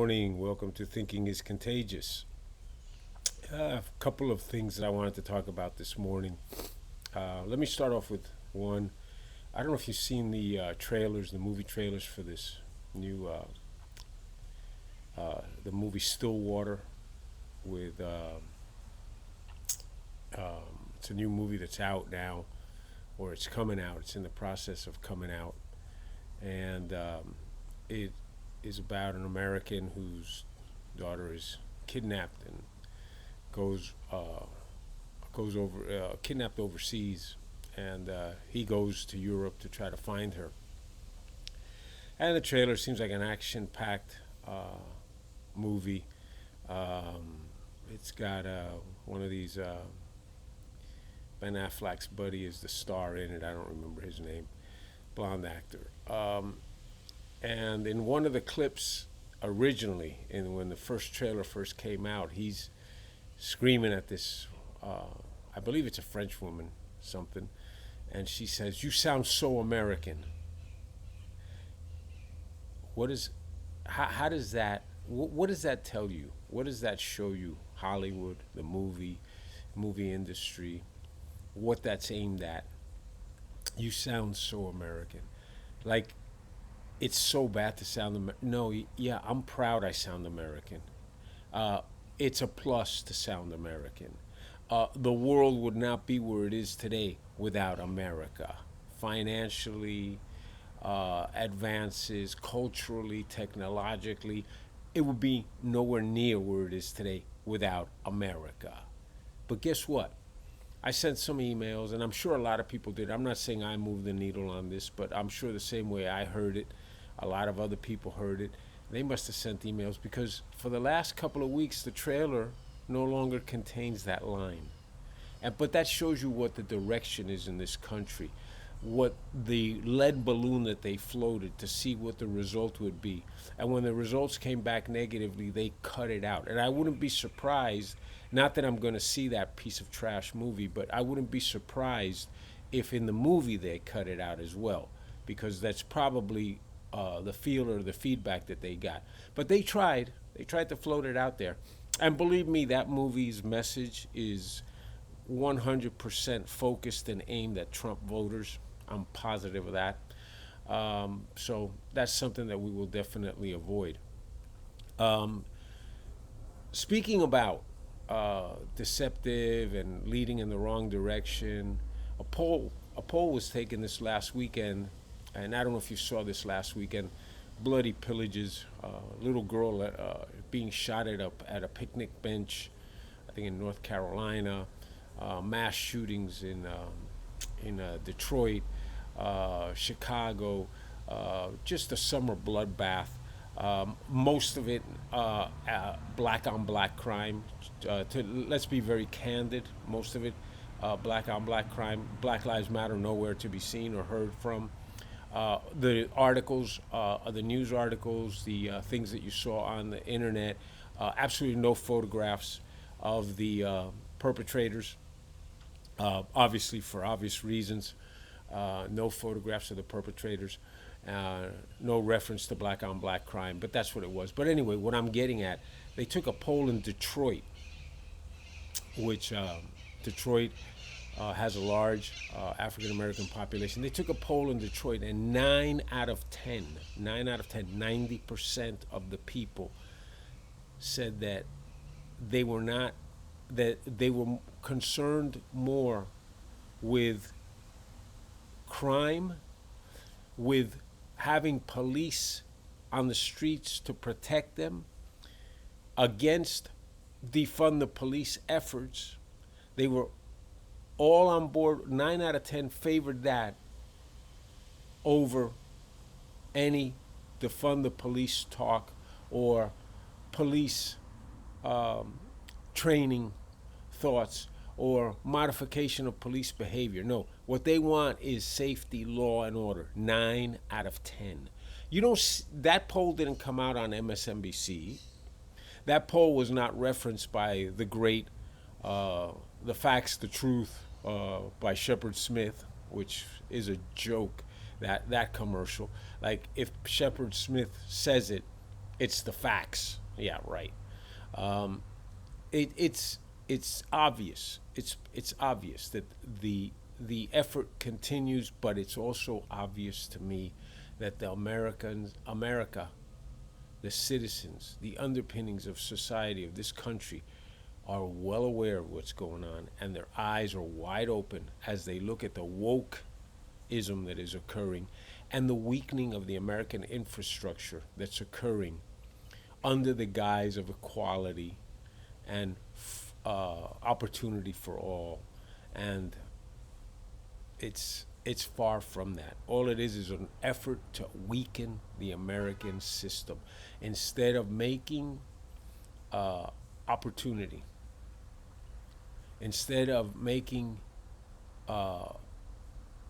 morning. Welcome to Thinking is Contagious. A couple of things that I wanted to talk about this morning. Let me start off with one. I don't know if you've seen the trailers, the movie trailers for this new, the movie Stillwater. With it's a new movie that's out now, or it's coming out. It's in the process of coming out, and it is about an American whose daughter is kidnapped and goes goes over kidnapped overseas, and he goes to Europe to try to find her. And the trailer seems like an action-packed movie. Um, it's got one of these Ben Affleck's buddy is the star in it. I don't remember his name. Blonde actor. And in one of the clips originally, in when the first trailer first came out, he's screaming at this. I believe it's a French woman, something, and she says, "You sound so American." What is, how does that? What does that tell you? What does that show you? Hollywood, the movie industry, what that's aimed at. You sound so American, like it's so bad to sound no. Yeah, I'm proud I sound American. uh, it's a plus to sound American. The world would not be where it is today without America. Financially, advances, culturally, technologically, it would be nowhere near where it is today without America. But guess what? I sent some emails, and I'm sure a lot of people did. I'm not saying I moved the needle on this, but I'm sure the same way I heard it, a lot of other people heard it. They must have sent emails because for the last couple of weeks, the trailer no longer contains that line. But that shows you what the direction is in this country, what the lead balloon that they floated to see what the result would be. And when the results came back negatively, they cut it out. And I wouldn't be surprised, not that I'm going to see that piece of trash movie, but I wouldn't be surprised if in the movie they cut it out as well, because that's probably the feel or the feedback that they got. But they tried. They tried to float it out there. And believe me, that movie's message is 100% focused and aimed at Trump voters. I'm positive of that. So that's something that we will definitely avoid. Um, Speaking about deceptive and leading in the wrong direction, a poll was taken this last weekend, and I don't know if you saw this last weekend. Bloody pillages, little girl being shot at a picnic bench, I think in North Carolina, mass shootings in Detroit, Chicago, just a summer bloodbath. Most of it black on black crime. Let's be very candid. Most of it black on black crime. Black Lives Matter nowhere to be seen or heard from. The articles, the news articles, the things that you saw on the internet, absolutely no photographs of the perpetrators. Obviously, for obvious reasons, no photographs of the perpetrators, no reference to black on black crime, but that's what it was. But anyway, what I'm getting at, they took a poll in Detroit, which Detroit has a large African American population. They took a poll in Detroit, and 90% of the people said that they were not, that they were concerned more with crime, with having police on the streets to protect them, against defund the police efforts. They were all on board. 9 out of 10 favored that over any defund the police talk or police training thoughts or modification of police behavior. No, what they want is safety, law, and order. 9 out of 10. You don't. That poll didn't come out on MSNBC. That poll was not referenced by the great, the facts, the truth, by Shepard Smith, which is a joke. That commercial, like if Shepard Smith says it, It's the facts. Yeah, right. Um, it's obvious. It's obvious that the effort continues, but it's also obvious to me that America, the citizens, the underpinnings of society of this country are well aware of what's going on, and their eyes are wide open as they look at the wokeism that is occurring and the weakening of the American infrastructure that's occurring under the guise of equality and opportunity for all. And it's far from that. All it is an effort to weaken the American system instead of making opportunity, instead of making uh,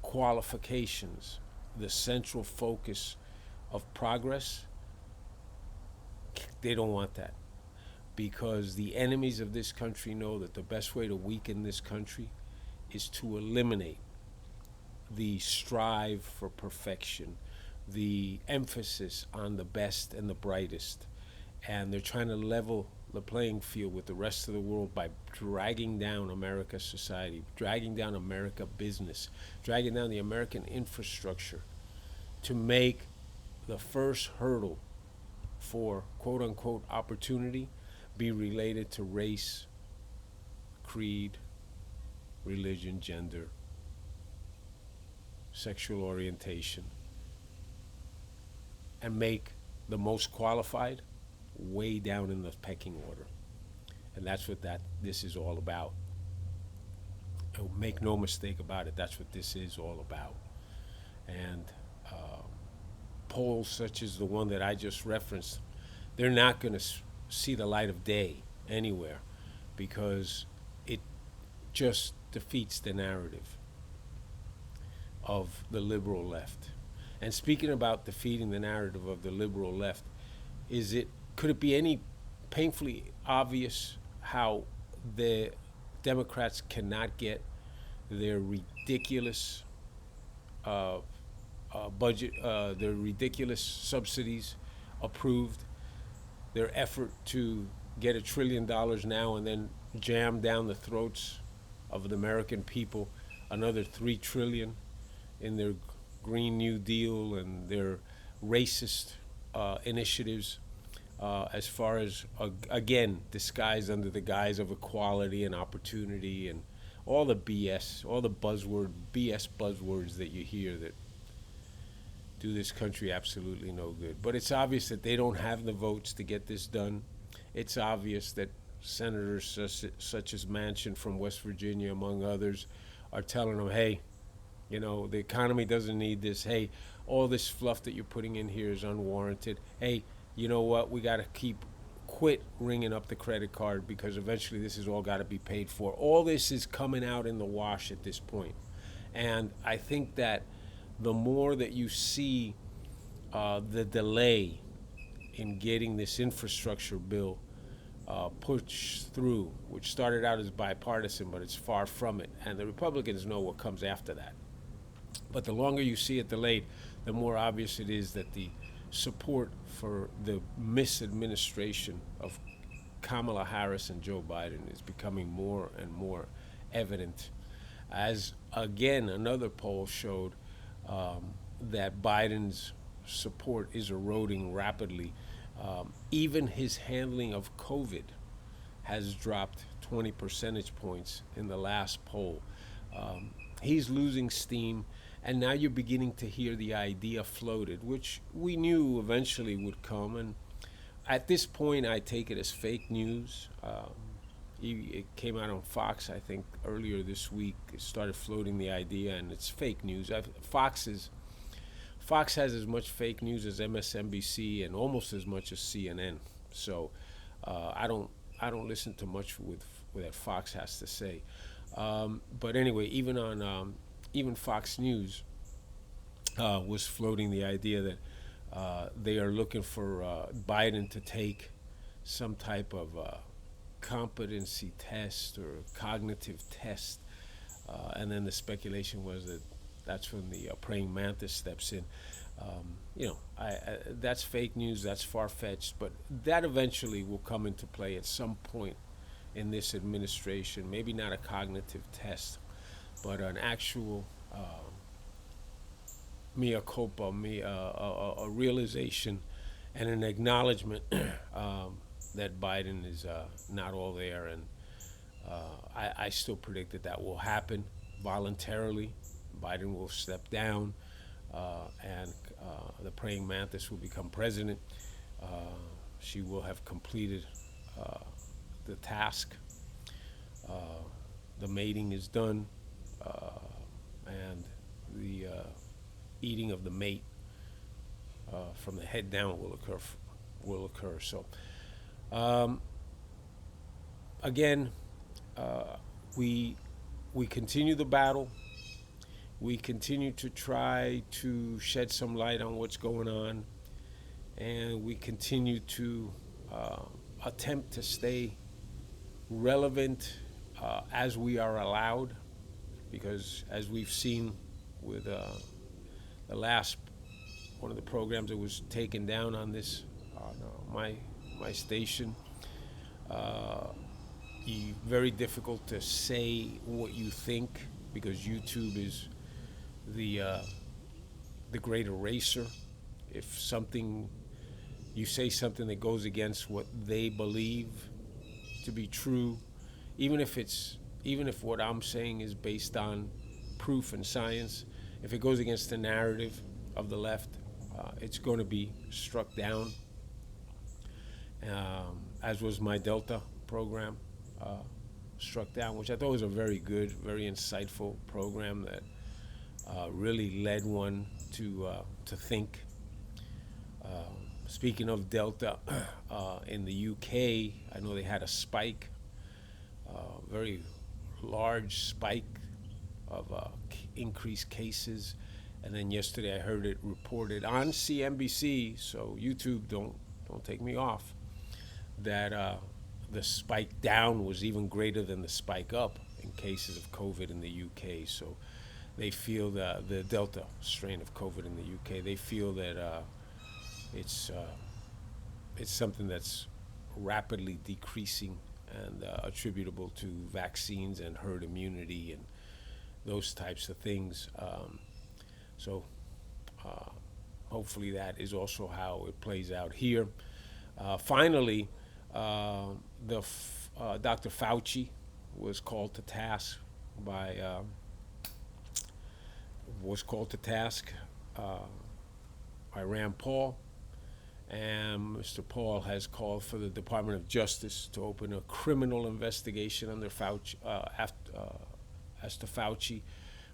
qualifications the central focus of progress. They don't want that because the enemies of this country know that the best way to weaken this country is to eliminate the strive for perfection, the emphasis on the best and the brightest. And they're trying to level the playing field with the rest of the world by dragging down America's society, dragging down America business, dragging down the American infrastructure to make the first hurdle for quote unquote opportunity be related to race, creed, religion, gender, sexual orientation, and make the most qualified way down in the pecking order. And that's what this is all about. And make no mistake about it, that's what this is all about. And polls such as the one that I just referenced, they're not going to see the light of day anywhere because it just defeats the narrative of the liberal left. And speaking about defeating the narrative of the liberal left, could it be any painfully obvious how the Democrats cannot get their ridiculous uh, budget, their ridiculous subsidies approved, their effort to get $1 trillion now and then jam down the throats of the American people another $3 trillion in their Green New Deal and their racist initiatives, as far as again disguised under the guise of equality and opportunity and all the BS, all the BS buzzwords that you hear that do this country absolutely no good. But it's obvious that they don't have the votes to get this done. It's obvious that senators such as Manchin from West Virginia, among others, are telling them, hey, the economy doesn't need this. Hey, all this fluff that you're putting in here is unwarranted. Hey, you know what? We got to quit ringing up the credit card because eventually this has all got to be paid for. All this is coming out in the wash at this point. And I think that the more that you see the delay in getting this infrastructure bill pushed through, which started out as bipartisan, but it's far from it. And the Republicans know what comes after that. But the longer you see it delayed, the more obvious it is that the support for the misadministration of Kamala Harris and Joe Biden is becoming more and more evident. As again, another poll showed that Biden's support is eroding rapidly. Even his handling of COVID has dropped 20 percentage points in the last poll. He's losing steam, and now you're beginning to hear the idea floated, which we knew eventually would come. And at this point, I take it as fake news. It came out on Fox, I think, earlier this week. It started floating the idea, and it's fake news. Fox has as much fake news as MSNBC and almost as much as CNN. So I don't listen to much with that Fox has to say. But anyway, even Fox News was floating the idea that they are looking for Biden to take some type of competency test or cognitive test, and then the speculation was that that's when the praying mantis steps in. That's fake news. That's far fetched, but that eventually will come into play at some point in this administration. Maybe not a cognitive test, but an actual mea culpa, a realization, and an acknowledgement that Biden is not all there. And I still predict that that will happen voluntarily. Biden will step down, and the praying mantis will become president. Uh, she will have completed uh, the task. Uh, the mating is done, and the eating of the mate from the head down will occur. So um, again, uh, we we continue the battle. We continue to try to shed some light on what's going on, and we continue to uh, attempt to stay relevant as we are allowed, because as we've seen with the last one of the programs that was taken down on this on my station, uh, very difficult to say what you think, because YouTube is the uh, the great eraser. If something you say something that goes against what they believe to be true, even if it's even if what I'm saying is based on proof and science, if it goes against the narrative of the left, it's going to be struck down. As was my Delta program, uh, struck down, which I thought was a very good, very insightful program that really led one to think. Speaking of Delta, in the UK, I know they had a spike, very large spike of increased cases, and then yesterday I heard it reported on CNBC. So YouTube, don't take me off, that the spike down was even greater than the spike up in cases of COVID in the UK. So they feel the Delta strain of COVID in the UK. They feel that it's uh, it's something that's rapidly decreasing, and attributable to vaccines and herd immunity and those types of things. So uh, hopefully that is also how it plays out here. Finally, uh, Dr. Fauci was called to task by was called to task uh, by Rand Paul, and Mr. Paul has called for the Department of Justice to open a criminal investigation under Fauci, as to Fauci,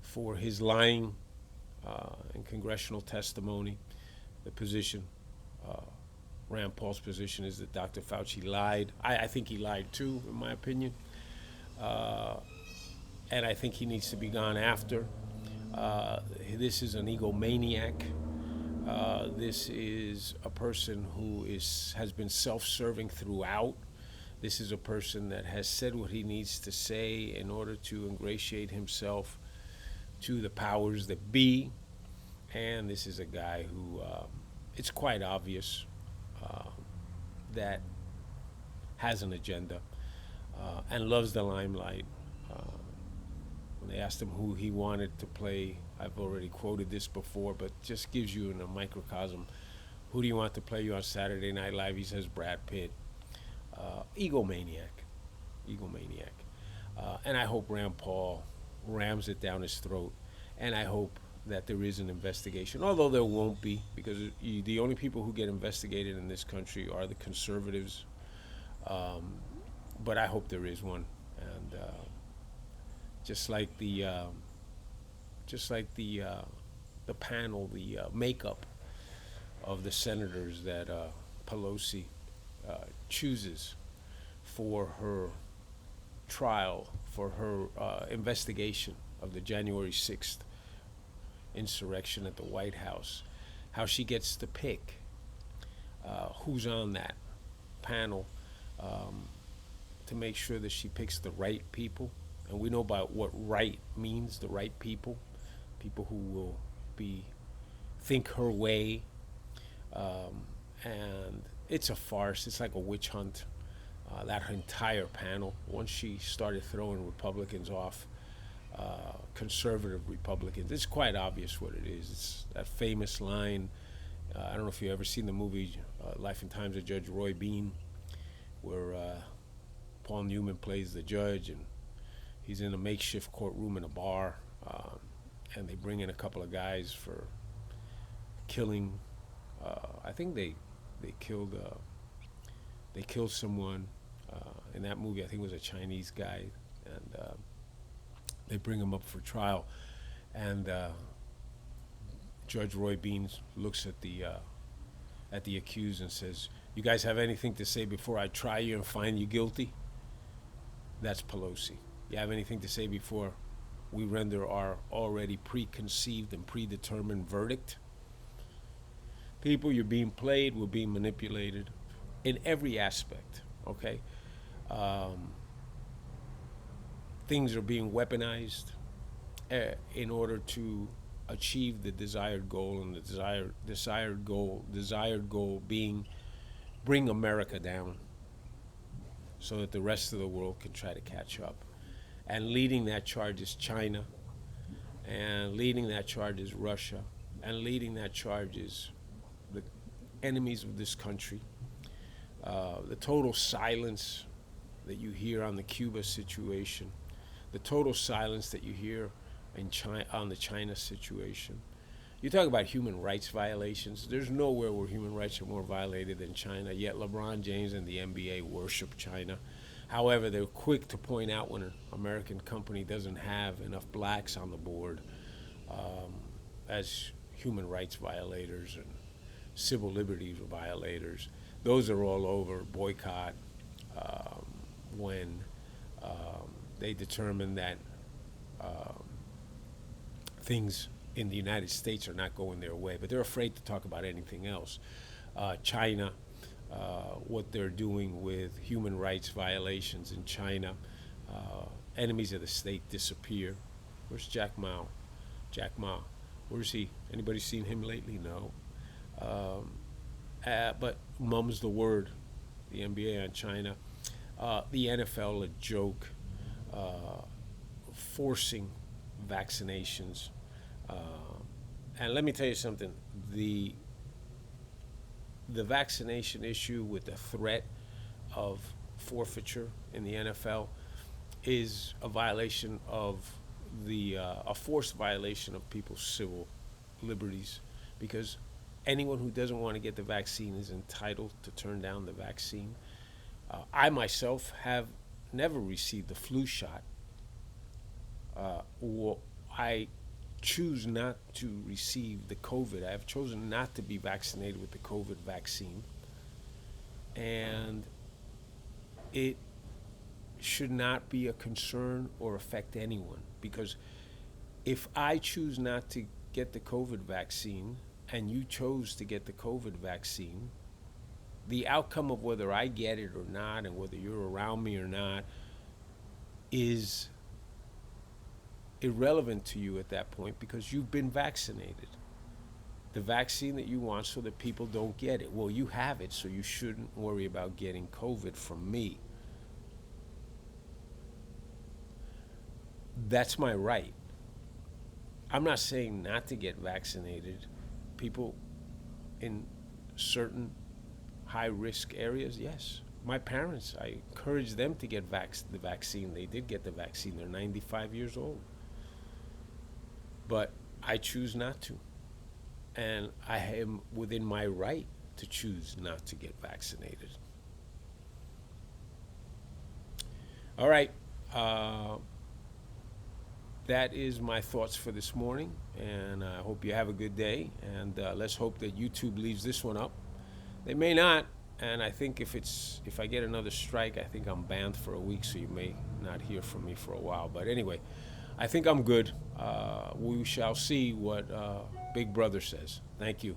for his lying in congressional testimony. The position, uh, Rand Paul's position, is that Dr. Fauci lied. I think he lied too, in my opinion, uh, and I think he needs to be gone after. This is an egomaniac. This is a person who has been self-serving throughout. This is a person that has said what he needs to say in order to ingratiate himself to the powers that be. And this is a guy who, it's quite obvious, uh, that has an agenda and loves the limelight. Uh, when they asked him who he wanted to play, I've already quoted this before, but just gives you in a microcosm, who do you want to play you on Saturday Night Live? He says Brad Pitt. Egomaniac. Egomaniac. And I hope Rand Paul rams it down his throat. And I hope that there is an investigation, although there won't be, because the only people who get investigated in this country are the conservatives. But I hope there is one. And just like the panel, the makeup of the senators that Pelosi chooses for her trial, for her investigation of the January 6th insurrection at the White House, how she gets to pick who's on that panel, to make sure that she picks the right people. And we know about what right means, the right people, people who will be think her way, and it's a farce. It's like a witch hunt. That entire panel, once she started throwing Republicans off, conservative Republicans, it's quite obvious what it is. It's that famous line. I don't know if you've ever seen the movie Life and Times of Judge Roy Bean, where Paul Newman plays the judge, and he's in a makeshift courtroom in a bar, and they bring in a couple of guys for killing. I think they killed someone in that movie. I think it was a Chinese guy, and they bring him up for trial, and Judge Roy Bean looks at the accused and says, "You guys have anything to say before I try you and find you guilty?" That's Pelosi. You have anything to say before we render our already preconceived and predetermined verdict? People, you're being played, we're being manipulated in every aspect, okay? Things are being weaponized in order to achieve the desired goal, and the desired goal being bring America down so that the rest of the world can try to catch up. And leading that charge is China, and leading that charge is Russia, and leading that charge is the enemies of this country. The total silence that you hear on the Cuba situation, the total silence that you hear in China, on the China situation. You talk about human rights violations. There's nowhere where human rights are more violated than China, yet LeBron James and the NBA worship China. However, they're quick to point out when an American company doesn't have enough blacks on the board as human rights violators and civil liberties violators. Those are all over. Boycott when they determine that things in the United States are not going their way, but they're afraid to talk about anything else. China, what they're doing with human rights violations in China, enemies of the state disappear. Where's Jack Ma? Jack Ma, where's he? Anybody seen him lately? No. But mum's the word. The NBA on China, the NFL a joke, forcing vaccinations. And let me tell you something, the vaccination issue with the threat of forfeiture in the NFL is a violation of a forced violation of people's civil liberties, because anyone who doesn't want to get the vaccine is entitled to turn down the vaccine. I myself have never received the flu shot. I choose not to receive the COVID. I have chosen not to be vaccinated with the COVID vaccine. And it should not be a concern or affect anyone, because if I choose not to get the COVID vaccine and you chose to get the COVID vaccine, the outcome of whether I get it or not and whether you're around me or not is irrelevant to you at that point, because you've been vaccinated. The vaccine that you want so that people don't get it. Well, you have it, so you shouldn't worry about getting COVID from me. That's my right. I'm not saying not to get vaccinated. People in certain high-risk areas, yes. My parents, I encouraged them to get the vaccine. They did get the vaccine. They're 95 years old. But I choose not to. And I am within my right to choose not to get vaccinated. All right. That is my thoughts for this morning, and I hope you have a good day. And let's hope that YouTube leaves this one up. They may not, and I think if I get another strike, I think I'm banned for a week, so you may not hear from me for a while. But anyway, I think I'm good. We shall see what Big Brother says. Thank you.